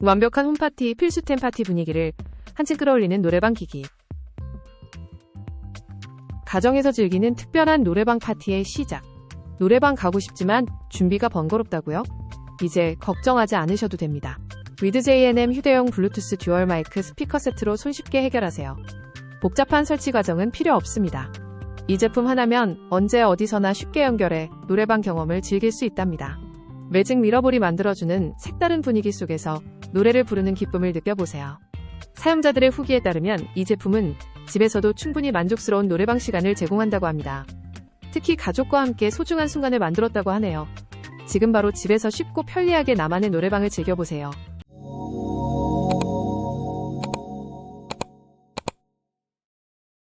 완벽한 홈파티 필수템 파티 분위기를 한층 끌어올리는 노래방 기기. 가정에서 즐기는 특별한 노래방 파티의 시작. 노래방 가고 싶지만 준비가 번거롭다고요? 이제 걱정하지 않으셔도 됩니다. 위드 JNM 휴대용 블루투스 듀얼 마이크 스피커 세트로 손쉽게 해결하세요. 복잡한 설치 과정은 필요 없습니다. 이 제품 하나면 언제 어디서나 쉽게 연결해 노래방 경험을 즐길 수 있답니다. 매직 미러볼이 만들어주는 색다른 분위기 속에서 노래를 부르는 기쁨을 느껴보세요. 사용자들의 후기에 따르면 이 제품은 집에서도 충분히 만족스러운 노래방 시간을 제공한다고 합니다. 특히 가족과 함께 소중한 순간을 만들었다고 하네요. 지금 바로 집에서 쉽고 편리하게 나만의 노래방을 즐겨보세요.